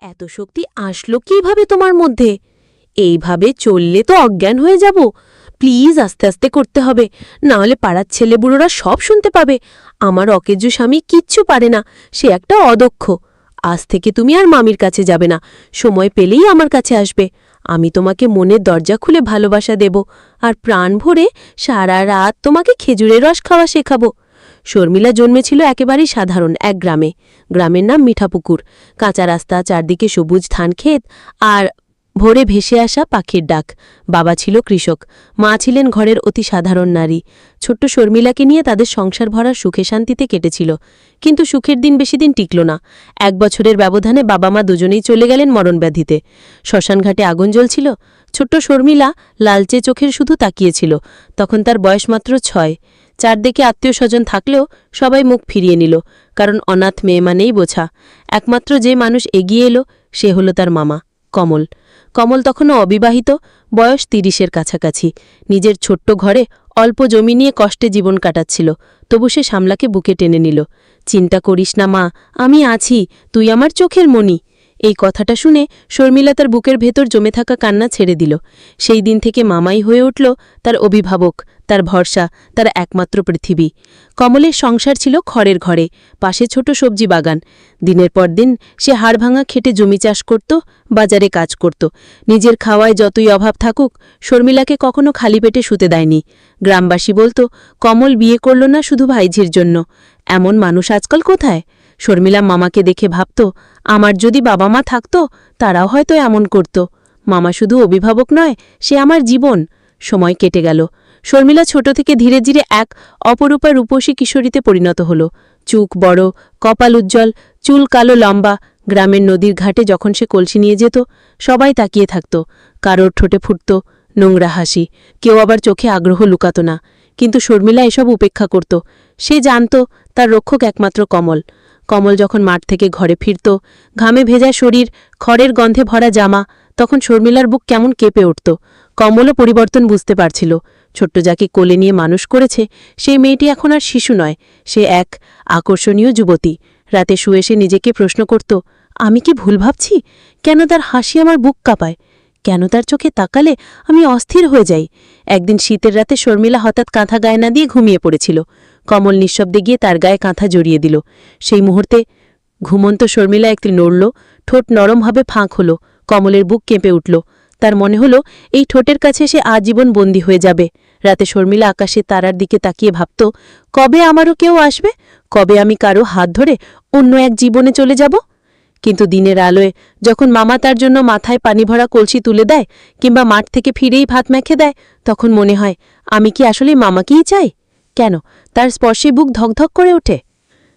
এত শক্তি আসলো কিভাবে তোমার মধ্যে? এইভাবে চললে তো অজ্ঞান হয়ে যাব। প্লিজ আস্তে আস্তে করতে হবে, না হলে পাড়ার ছেলেবুড়োরা সব শুনতে পাবে। আমার অকেজো স্বামী কিচ্ছু পারে না, সে একটা অদক্ষ। আজ থেকে তুমি আর মামির কাছে যাবে না, সময় পেলেই আমার কাছে আসবে। আমি তোমাকে মনের দরজা খুলে ভালোবাসা দেব, আর প্রাণ ভরে সারা রাত তোমাকে খেজুরের রস খাওয়া শেখাবো। শর্মিলা জন্মেছিল একেবারেই সাধারণ এক গ্রামে। গ্রামের নাম মিঠাপুকুর। কাঁচা রাস্তা, চারদিকে সবুজ ধানক্ষেত, আর ভোরে ভেসে আসা পাখির ডাক। বাবা ছিল কৃষক, মা ছিলেন ঘরের অতি সাধারণ নারী। ছোট্ট শর্মিলাকে নিয়ে তাদের সংসার ভরা সুখে শান্তিতে কেটেছিল। কিন্তু সুখের দিন বেশি দিন টিকল না। 1 বছরের ব্যবধানে বাবা মা দুজনেই চলে গেলেন মরণব্যাধিতে। শ্মশানঘাটে আগুন জ্বলছিল। ছোট্ট শর্মিলা লালচে চোখের শুধু তাকিয়েছিল। তখন তার বয়স মাত্র 6। চারদিকে আত্মীয় স্বজন থাকলেও সবাই মুখ ফিরিয়ে নিল, কারণ অনাথ মেয়ে মানেই বোঝা। একমাত্র যে মানুষ এগিয়ে এলো সে হলো তার মামা, কমল। কমল তখনও অবিবাহিত, বয়স 30-এর কাছাকাছি। নিজের ছোট্ট ঘরে অল্প জমি নিয়ে কষ্টে জীবন কাটাচ্ছিল, তবু সে সামলাকে বুকে টেনে নিল। চিন্তা করিস না মা, আমি আছি, তুই আমার চোখের মণি। এই কথাটা শুনে শর্মিলা তার বুকের ভেতর জমে থাকা কান্না ছেড়ে দিল। সেই দিন থেকে মামাই হয়ে উঠল তার অভিভাবক, তার ভরসা, তার একমাত্র পৃথিবী। কমলের সংসার ছিল খড়ের ঘরে, পাশে ছোট সবজি বাগান। দিনের পর দিন সে হাড়ভাঙা খেটে জমি চাষ করত, বাজারে কাজ করত। নিজের খাওয়ায় যতই অভাব থাকুক, শর্মিলাকে কখনো খালি পেটে শুতে দেয়নি। গ্রামবাসী বলতো, কমল বিয়ে করল না শুধু ভাইঝির জন্য। এমন মানুষ আজকাল কোথায়? শর্মিলা মামাকে দেখে ভাবত, আমার যদি বাবা মা থাকত, তারাও হয়তো এমন করত। মামা শুধু অভিভাবক নয়, সে আমার জীবন। সময় কেটে গেল। শর্মিলা ছোট থেকে ধীরে ধীরে এক অপরূপা রূপসী কিশোরীতে পরিণত হল। চুক বড়, কপাল উজ্জ্বল, চুল কালো লম্বা। গ্রামের নদীর ঘাটে যখন সে কলসি নিয়ে যেত, সবাই তাকিয়ে থাকত। কারোর ঠোঁটে ফুটত নোংরা হাসি, কেউ আবার চোখে আগ্রহ লুকাত না। কিন্তু শর্মিলা এসব উপেক্ষা করত। সে জানত তার রক্ষক একমাত্র কমল। কমল যখন মাঠ থেকে ঘরে ফিরত, ঘামে ভেজা শরীর, খড়ের গন্ধে ভরা জামা, তখন শর্মিলার বুক কেমন কেঁপে উঠত। কমলও পরিবর্তন বুঝতে পারছিল। ছোট্ট যাকে কোলে নিয়ে মানুষ করেছে, সেই মেয়েটি এখন আর শিশু নয়, সে এক আকর্ষণীয় যুবতী। রাতে শুয়ে সে নিজেকে প্রশ্ন করত, আমি কি ভুল ভাবছি? কেন তার হাসি আমার বুক কাঁপায়? কেন তার চোখে তাকালে আমি অস্থির হয়ে যাই? একদিন শীতের রাতে শর্মিলা হঠাৎ কাঁথা গায়ে না দিয়ে ঘুমিয়ে পড়েছিল। কমল নিঃশব্দে গিয়ে তার গায়ে কাঁথা জড়িয়ে দিল। সেই মুহূর্তে ঘুমন্ত শর্মিলা একটি নড়ল, ঠোঁট নরমভাবে ফাঁক হল। কমলের বুক কেঁপে উঠল। তার মনে হলো এই ঠোঁটের কাছে সে আজীবন বন্দী হয়ে যাবে। রাতে শর্মিলা আকাশে তারার দিকে তাকিয়ে ভাবত, কবে আমারও কেউ আসবে? কবে আমি কারো হাত ধরে অন্য এক জীবনে চলে যাব? কিন্তু দিনের আলোয় যখন মামা তার জন্য মাথায় পানি ভরা কলসি তুলে দেয়, কিংবা মাঠ থেকে ফিরেই ভাত মেখে দেয়, তখন মনে হয়, আমি কি আসলে মামাকেই চাই? কেন তার স্পর্শে বুক ধকধক করে ওঠে?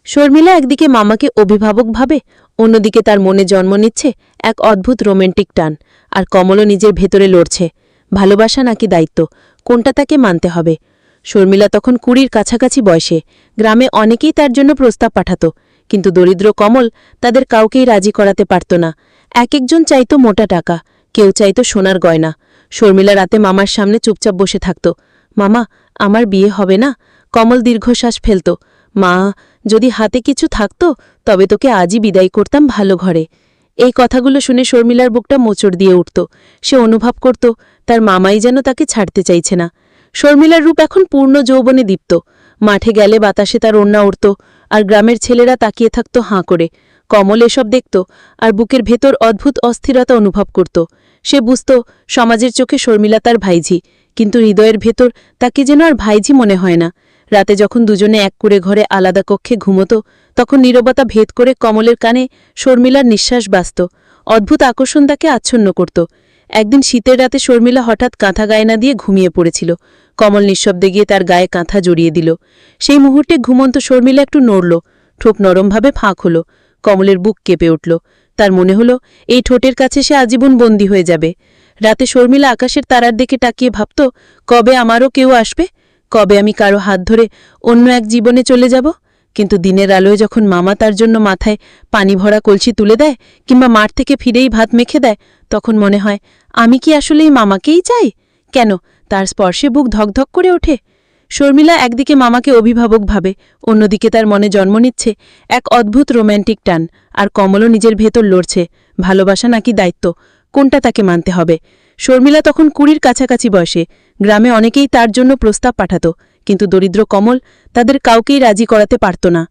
শর্মিলা একদিকে মামাকে অভিভাবক ভাবে, অন্যদিকে তার মনে জন্ম নিচ্ছে এক অদ্ভুত রোম্যান্টিক টান। আর কমলও নিজের ভেতরে লড়ছে, ভালোবাসা নাকি দায়িত্ব, কোনটা তাকে মানতে হবে। শর্মিলা তখন 20-র কাছাকাছি বয়সে। গ্রামে অনেকেই তার জন্য প্রস্তাব পাঠাত, কিন্তু দরিদ্র কমল তাদের কাউকেই রাজি করাতে পারত না। এক একজন চাইত মোটা টাকা, কেউ চাইত সোনার গয়না। শর্মিলা রাতে মামার সামনে চুপচাপ বসে থাকত। মামা, আমার বিয়ে হবে না? কমল দীর্ঘশ্বাস ফেলত। মা, যদি হাতে কিছু থাকত, তবে তোকে আজই বিদায় করতাম ভালো ঘরে। এই কথাগুলো শুনে শর্মিলার বুকটা মোচড় দিয়ে উঠত। সে অনুভব করত তার মামাই যেন তাকে ছাড়তে চাইছে না। শর্মিলার রূপ এখন পূর্ণ যৌবনে দীপ্ত। মাঠে গেলে বাতাসে তার ওড়না উড়ত, আর গ্রামের ছেলেরা তাকিয়ে থাকত হাঁ করে। কমল এসব দেখত, আর বুকের ভেতর অদ্ভুত অস্থিরতা অনুভব করত। সে বুঝত সমাজের চোখে শর্মিলা তার ভাইঝি, কিন্তু হৃদয়ের ভেতর তাকে যেন আর ভাইঝি মনে হয় না। রাতে যখন দুজনে এক কুঁড়ে ঘরে আলাদা কক্ষে ঘুমত, তখন নীরবতা ভেদ করে কমলের কানে শর্মিলার নিঃশ্বাস বাজত। অদ্ভুত আকর্ষণ তাকে আচ্ছন্ন করত। একদিন শীতের রাতে শর্মিলা হঠাৎ কাঁথা গায়ে না দিয়ে ঘুমিয়ে পড়েছিল। কমল নিঃশব্দে গিয়ে তার গায়ে কাঁথা জড়িয়ে দিল। সেই মুহূর্তে ঘুমন্ত শর্মিলা একটু নড়ল, ঠোঁট নরমভাবে ফাঁক হল। কমলের বুক কেঁপে উঠল। তার মনে হলো এই ঠোঁটের কাছে সে আজীবন বন্দী হয়ে যাবে। রাতে শর্মিলা আকাশের তারার দিকে তাকিয়ে ভাবত, কবে আমারও কেউ আসবে? কবে আমি কারো হাত ধরে অন্য এক জীবনে চলে যাব? কিন্তু দিনের আলোয় যখন মামা তার জন্য মাথায় পানি ভরা কলসি তুলে দেয়, কিংবা মাঠ থেকে ফিরেই ভাত মেখে দেয়, তখন মনে হয়, আমি কি আসলেই মামাকেই চাই? কেন তার স্পর্শে বুক ধকধক করে ওঠে। শর্মিলা একদিকে মামাকে অভিভাবক ভাবে, অন্যদিকে তার মনে জন্ম নিচ্ছে এক অদ্ভুত রোম্যান্টিক টান। আর কমলও নিজের ভেতর লড়ছে, ভালোবাসা নাকি দায়িত্ব, কোনটা তাকে মানতে হবে? শর্মিলা তখন 20 কাছাকাছি বয়সে। গ্রামে অনেকেই তার জন্য প্রস্তাব পাঠাত, কিন্তু দরিদ্র কমল তাদের কাউকেই রাজি করাতে পারত না।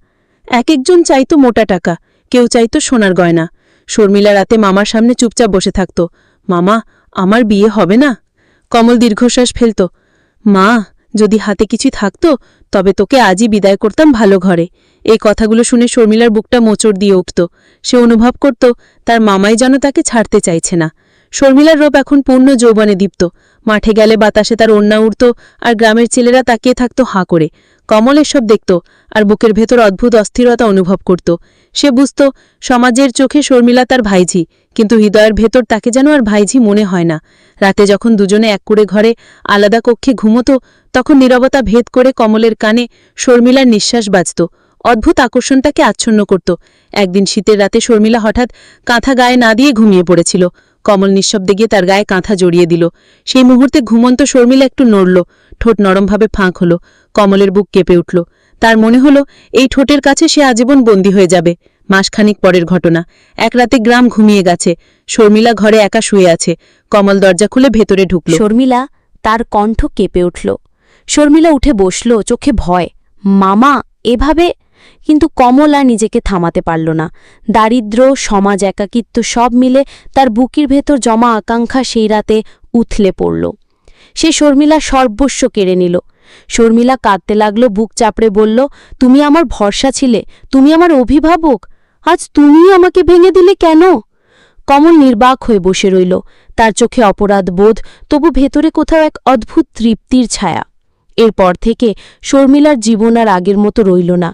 এক একজন চাইত মোটা টাকা, কেউ চাইত সোনার গয়না। শর্মিলা রাতে মামার সামনে চুপচাপ বসে থাকত। মামা, আমার বিয়ে হবে না? কমল দীর্ঘশ্বাস ফেলত। মা, যদি হাতে কিছু থাকত তবে তোকে আজই বিদায় করতাম ভালো ঘরে। এই কথাগুলো শুনে শর্মিলার বুকটা মোচড় দিয়ে উঠত। সে অনুভব করত তার মামাই যেন তাকে ছাড়তে চাইছে না। শর্মিলার রূপ এখন পূর্ণ যৌবনে দীপ্ত। মাঠে গেলে বাতাসে তার ওড়না উড়ত, আর গ্রামের ছেলেরা তাকিয়ে থাকত হাঁ করে। কমল এসব দেখত, আর বুকের ভেতর অদ্ভুত অস্থিরতা অনুভব করত। সে বুঝত সমাজের চোখে শর্মিলা তার ভাইঝি, কিন্তু হৃদয়ের ভেতর তাকে যেন আর ভাইঝি মনে হয় না। রাতে যখন দুজনে এক করে ঘরে আলাদা কক্ষে ঘুমত, তখন নীরবতা ভেদ করে কমলের কানে শর্মিলার নিঃশ্বাস বাজত। অদ্ভুত আকর্ষণ তাকে আচ্ছন্ন করত। একদিন শীতের রাতে শর্মিলা হঠাৎ কাঁথা গায়ে না দিয়ে ঘুমিয়ে পড়েছিল। কমল নিঃশব্দে গিয়ে তার গায়ে কাঁথা জড়িয়ে দিল। সেই মুহূর্তে ঘুমন্ত শর্মিলা একটু নড়ল, ঠোঁট নরমভাবে ফাঁক হল। কমলের বুক কেঁপে উঠল। তার মনে হল এই ঠোঁটের কাছে সে আজীবন বন্দী হয়ে যাবে। মাসখানিক পরের ঘটনা। এক রাতে গ্রাম ঘুমিয়ে গেছে। শর্মিলা ঘরে একা শুয়ে আছে। কমল দরজা খুলে ভেতরে ঢুকল। শর্মিলা, তার কণ্ঠ কেঁপে উঠল। শর্মিলা উঠে বসল, চোখে ভয়। মামা, এভাবে? কিন্তু কমল আর নিজেকে থামাতে পারল না। দারিদ্র্য, সমাজ, একাকিত্ব সব মিলে তার বুকের ভেতর জমা আকাঙ্ক্ষা সেই রাতে উথলে পড়ল। সে শর্মিলা সর্বস্ব কেড়ে নিল। শর্মিলা কাঁদতে লাগল, বুক চাপড়ে বলল, তুমি আমার ভরসা ছিলে, তুমি আমার অভিভাবক, আজ তুমিই আমাকে ভেঙে দিলে কেন? কমল নির্বাক হয়ে বসে রইল। তার চোখে অপরাধ বোধ, তবু ভেতরে কোথাও এক অদ্ভুত তৃপ্তির ছায়া। এরপর থেকে শর্মিলার জীবন আর আগের মতো রইল না।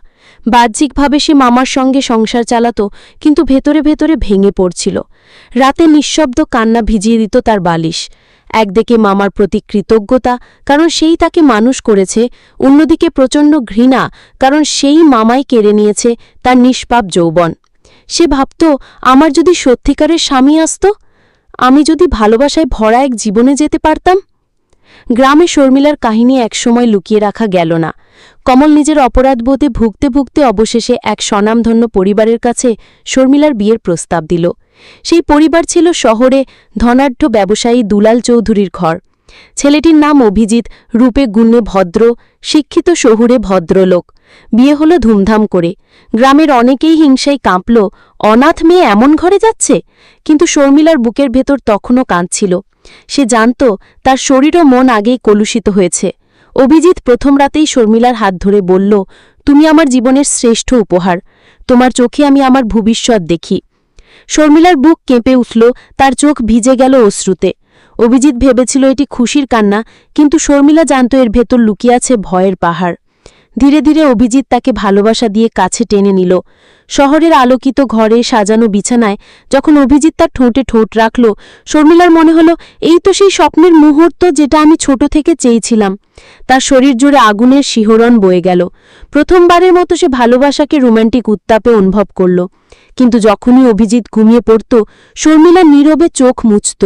বাহ্যিকভাবে সে মামার সঙ্গে সংসার চালাত, কিন্তু ভেতরে ভেতরে ভেঙে পড়ছিল। রাতে নিঃশব্দ কান্না ভিজিয়ে দিত তার বালিশ। একদিকে মামার প্রতি কৃতজ্ঞতা, কারণ সেই তাকে মানুষ করেছে, অন্যদিকে প্রচণ্ড ঘৃণা, কারণ সেই মামাই কেড়ে নিয়েছে তার নিষ্পাপ যৌবন। সে ভাবত, আমার যদি সত্যিকারের স্বামী আসত, আমি যদি ভালোবাসায় ভরা এক জীবনে যেতে পারতাম। গ্রামে শর্মিলার কাহিনী একসময় লুকিয়ে রাখা গেল না। কমল নিজের অপরাধবোধে ভুগতে ভুগতে অবশেষে এক স্বনামধন্য পরিবারের কাছে শর্মিলার বিয়ের প্রস্তাব দিল। সেই পরিবার ছিল শহরে ধনাঢ্য ব্যবসায়ী দুলাল চৌধুরীর ঘর। ছেলেটির নাম অভিজিৎ, রূপে গুণে ভদ্র, শিক্ষিত শহুরে ভদ্রলোক। বিয়ে হলো ধুমধাম করে। গ্রামের অনেকেই হিংসায় কাঁপল, অনাথ মেয়ে এমন ঘরে যাচ্ছে। কিন্তু শর্মিলার বুকের ভেতর তখনও কাঁদছিল। সে জানত তার শরীর ও মন আগেই কলুষিত হয়েছে। অভিজিৎ প্রথম রাতেই শর্মিলার হাত ধরে বলল, তুমি আমার জীবনের শ্রেষ্ঠ উপহার, তোমার চোখে আমি আমার ভবিষ্যৎ দেখি। শর্মিলার বুক কেঁপে উঠল, তার চোখ ভিজে গেল অশ্রুতে। অভিজিৎ ভেবেছিল এটি খুশির কান্না, কিন্তু শর্মিলা জানত এর ভেতর লুকিয়ে আছে ভয়ের পাহাড়। ধীরে ধীরে অভিজিৎ তাকে ভালোবাসা দিয়ে কাছে টেনে নিল। শহরের আলোকিত ঘরে সাজানো বিছানায় যখন অভিজিৎ তার ঠোঁটে ঠোঁট রাখল, শর্মিলার মনে হল এই তো সেই স্বপ্নের মুহূর্ত যেটা আমি ছোট থেকে চেয়েছিলাম। তার শরীর জুড়ে আগুনের শিহরণ বয়ে গেল। প্রথমবারের মতো সে ভালোবাসাকে রোম্যান্টিক উত্তাপে অনুভব করল। কিন্তু যখনই অভিজিৎ ঘুমিয়ে পড়ত, শর্মিলা নীরবে চোখ মুছত।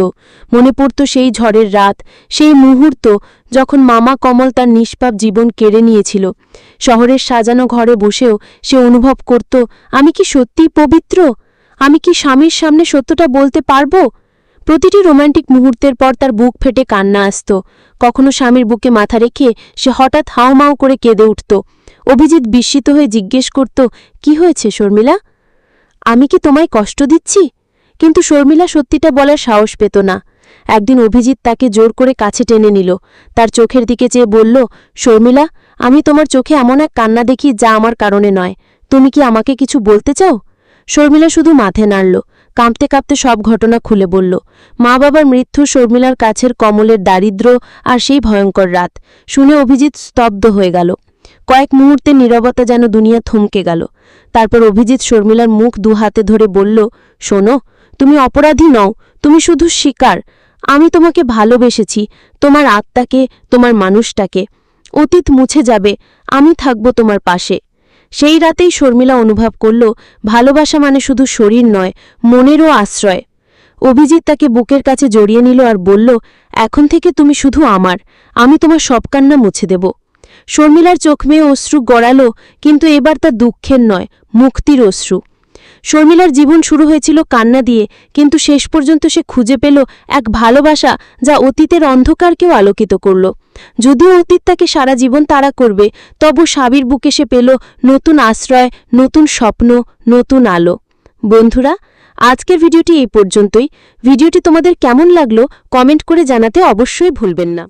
মনে পড়ত সেই ঝড়ের রাত, সেই মুহূর্ত যখন মামা কমল তার নিষ্পাপ জীবন কেড়ে নিয়েছিল। শহরের সাজানো ঘরে বসেও সে অনুভব করত, আমি কি সত্যিই পবিত্র? আমি কি স্বামীর সামনে সত্যটা বলতে পারব? প্রতিটি রোম্যান্টিক মুহূর্তের পর তার বুক ফেটে কান্না আসত। কখনো স্বামীর বুকে মাথা রেখে সে হঠাৎ হাউমাউ করে কেঁদে উঠত। অভিজিৎ বিস্মিত হয়ে জিজ্ঞেস করত, কি হয়েছে শর্মিলা? আমি কি তোমায় কষ্ট দিচ্ছি? কিন্তু শর্মিলা সত্যিটা বলার সাহস পেত না। একদিন অভিজিৎ তাকে জোর করে কাছে টেনে নিল। তার চোখের দিকে চেয়ে বলল, শর্মিলা, আমি তোমার চোখে এমন এক কান্না দেখি যা আমার কারণে নয়। তুমি কি আমাকে কিছু বলতে চাও? শর্মিলা শুধু মাথে নাড়ল। কাঁপতে কাঁপতে সব ঘটনা খুলে বলল। মা বাবার মৃত্যু, শর্মিলার কাছের কমলের দারিদ্র্য, আর সেই ভয়ঙ্কর রাত। শুনে অভিজিৎ স্তব্ধ হয়ে গেল। কয়েক মুহূর্তের নীরবতা যেন দুনিয়া থমকে গেল। তারপর অভিজিৎ শর্মিলার মুখ দু হাতে ধরে বলল, শোনো, তুমি অপরাধী নও, তুমি শুধু শিকার। আমি তোমাকে ভালোবেসেছি, তোমার আত্মাকে, তোমার মানুষটাকে। অতীত মুছে যাবে, আমি থাকব তোমার পাশে। সেই রাতেই শর্মিলা অনুভব করল, ভালোবাসা মানে শুধু শরীর নয়, মনেরও আশ্রয়। অভিজিৎ তাকে বুকের কাছে জড়িয়ে নিল আর বলল, এখন থেকে তুমি শুধু আমার, আমি তোমার সব কান্না মুছে দেব। শর্মিলার চোখ মেয়ে অশ্রু গড়াল, কিন্তু এবার তা দুঃখের নয়, মুক্তির অশ্রু। শর্মিলার জীবন শুরু হয়েছিল কান্না দিয়ে, কিন্তু শেষ পর্যন্ত সে খুঁজে পেল এক ভালোবাসা যা অতীতের অন্ধকারকেও আলোকিত করল। যদিও অতীত তাকে সারা জীবন তাড়া করবে, তবু সাবির বুকে সে পেল নতুন আশ্রয়, নতুন স্বপ্ন, নতুন আলো। বন্ধুরা, আজকের ভিডিওটি এই পর্যন্তই। ভিডিওটি তোমাদের কেমন লাগলো কমেন্ট করে জানাতে অবশ্যই ভুলবেন না।